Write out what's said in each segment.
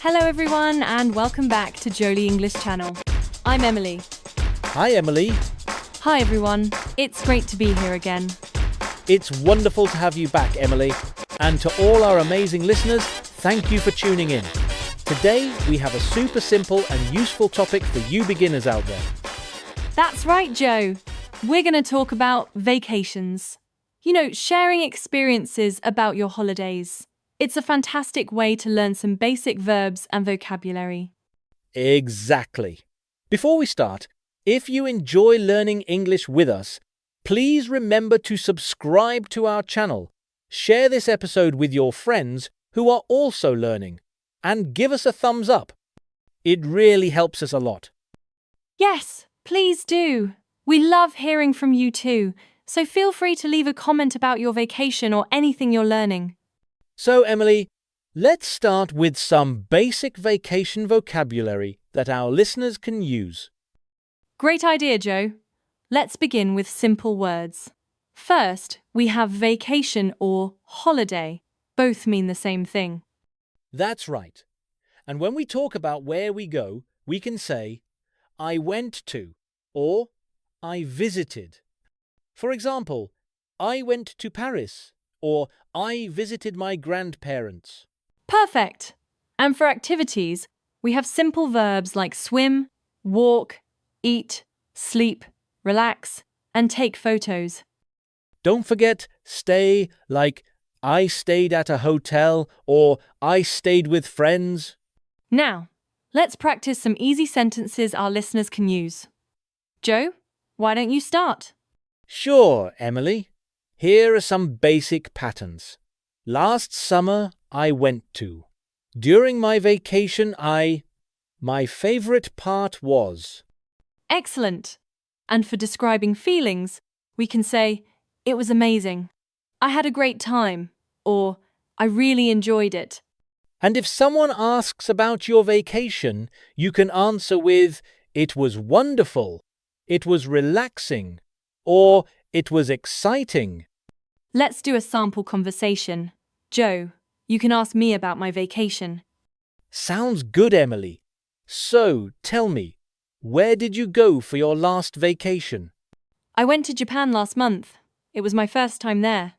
Hello everyone and welcome back to Joli English channel. I'm Emily. Hi, Emily. Hi everyone, it's great to be here again. It's wonderful to have you back, Emily. And to all our amazing listeners, thank you for tuning in. Today, we have a super simple and useful topic for you beginners out there. That's right, Joe. We're going to talk about vacations. Sharing experiences about your holidays. It's a fantastic way to learn some basic verbs and vocabulary. Exactly. Before we start, if you enjoy learning English with us, please remember to subscribe to our channel, share this episode with your friends who are also learning, and give us a thumbs up. It really helps us a lot. Yes, please do. We love hearing from you too, so feel free to leave a comment about your vacation or anything you're learning. So, Emily, let's start with some basic vacation vocabulary that our listeners can use. Great idea, Joe. Let's begin with simple words. First, we have vacation or holiday. Both mean the same thing. That's right. And when we talk about where we go, we can say, I went to, or I visited. For example, I went to Paris, or I visited my grandparents. Perfect. And for activities, we have simple verbs like swim, walk, eat, sleep, relax, and take photos. Don't forget stay, like I stayed at a hotel or I stayed with friends. Now, let's practice some easy sentences our listeners can use. Joe, why don't you start? Sure, Emily. Here are some basic patterns. Last summer, I went to. During my vacation, My favorite part was. Excellent. And for describing feelings, we can say, it was amazing. I had a great time. Or, I really enjoyed it. And if someone asks about your vacation, you can answer with, it was wonderful, it was relaxing, or it was exciting. Let's do a sample conversation. Joe, you can ask me about my vacation. Sounds good, Emily. So, tell me, where did you go for your last vacation? I went to Japan last month. It was my first time there.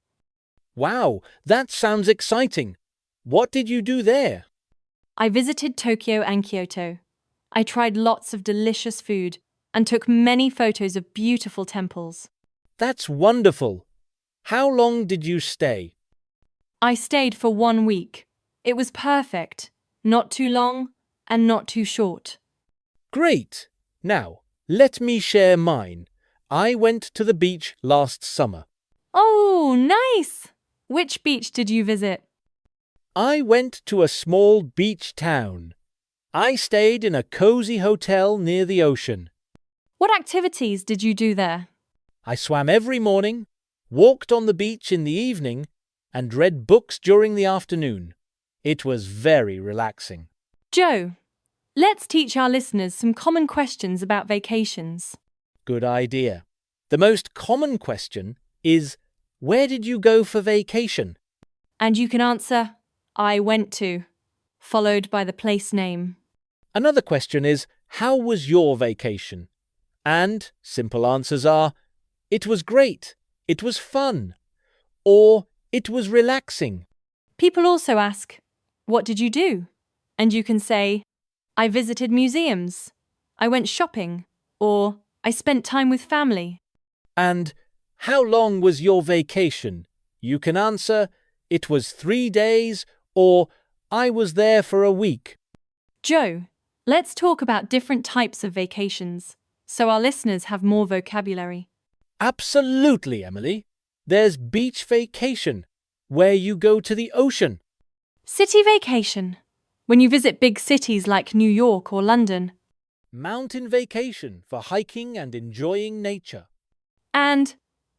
Wow, that sounds exciting. What did you do there? I visited Tokyo and Kyoto. I tried lots of delicious food and took many photos of beautiful temples. That's wonderful. How long did you stay? I stayed for 1 week. It was perfect. Not too long and not too short. Great. Now, let me share mine. I went to the beach last summer. Oh, nice! Which beach did you visit? I went to a small beach town. I stayed in a cozy hotel near the ocean. What activities did you do there? I swam every morning, walked on the beach in the evening, and read books during the afternoon. It was very relaxing. Joe, let's teach our listeners some common questions about vacations. Good idea. The most common question is, where did you go for vacation? And you can answer, I went to, followed by the place name. Another question is, how was your vacation? And simple answers are, it was great, it was fun, or it was relaxing. People also ask, what did you do? And you can say, I visited museums, I went shopping, or I spent time with family. And how long was your vacation? You can answer, it was 3 days, or I was there for a week. Joe, let's talk about different types of vacations, so our listeners have more vocabulary. Absolutely, Emily. There's beach vacation, where you go to the ocean. City vacation, when you visit big cities like New York or London. Mountain vacation for hiking and enjoying nature. And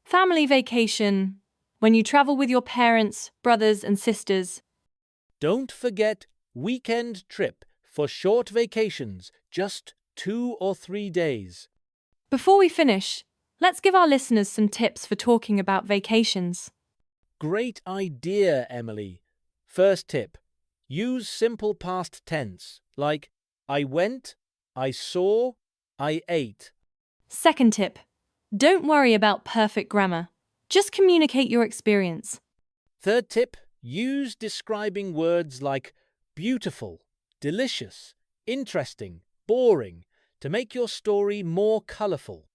family vacation, when you travel with your parents, brothers and sisters. Don't forget weekend trip for short vacations, just 2 or 3 days. Before we finish, let's give our listeners some tips for talking about vacations. Great idea, Emily. First tip, use simple past tense like I went, I saw, I ate. Second tip, don't worry about perfect grammar. Just communicate your experience. Third tip, use describing words like beautiful, delicious, interesting, boring to make your story more colorful.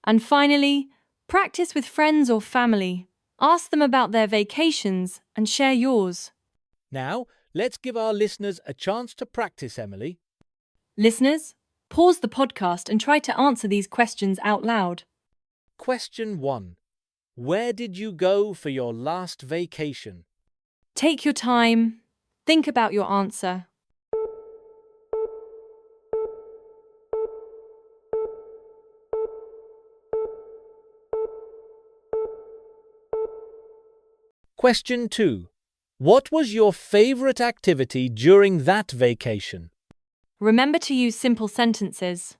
And finally, practice with friends or family. Ask them about their vacations and share yours. Now, let's give our listeners a chance to practice, Emily. Listeners, pause the podcast and try to answer these questions out loud. Question 1. Where did you go for your last vacation? Take your time. Think about your answer. Question 2. What was your favorite activity during that vacation? Remember to use simple sentences.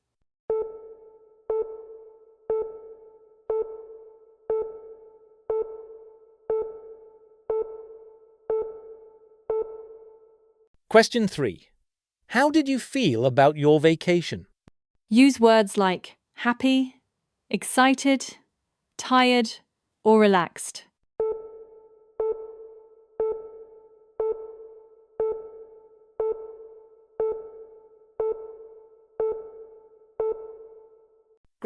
Question 3. How did you feel about your vacation? Use words like happy, excited, tired, or relaxed.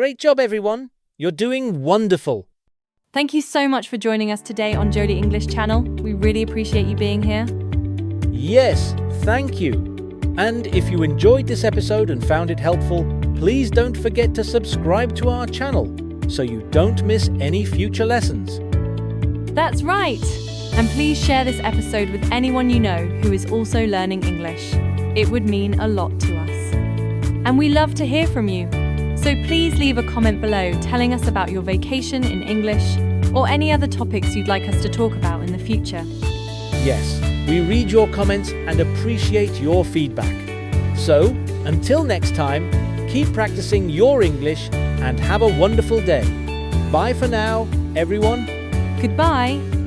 Great job, everyone! You're doing wonderful! Thank you so much for joining us today on Joli English Channel. We really appreciate you being here. Yes, thank you! And if you enjoyed this episode and found it helpful, please don't forget to subscribe to our channel so you don't miss any future lessons. That's right! And please share this episode with anyone you know who is also learning English. It would mean a lot to us. And we love to hear from you. So please leave a comment below telling us about your vacation in English or any other topics you'd like us to talk about in the future. Yes, we read your comments and appreciate your feedback. So, until next time, keep practicing your English and have a wonderful day. Bye for now, everyone. Goodbye!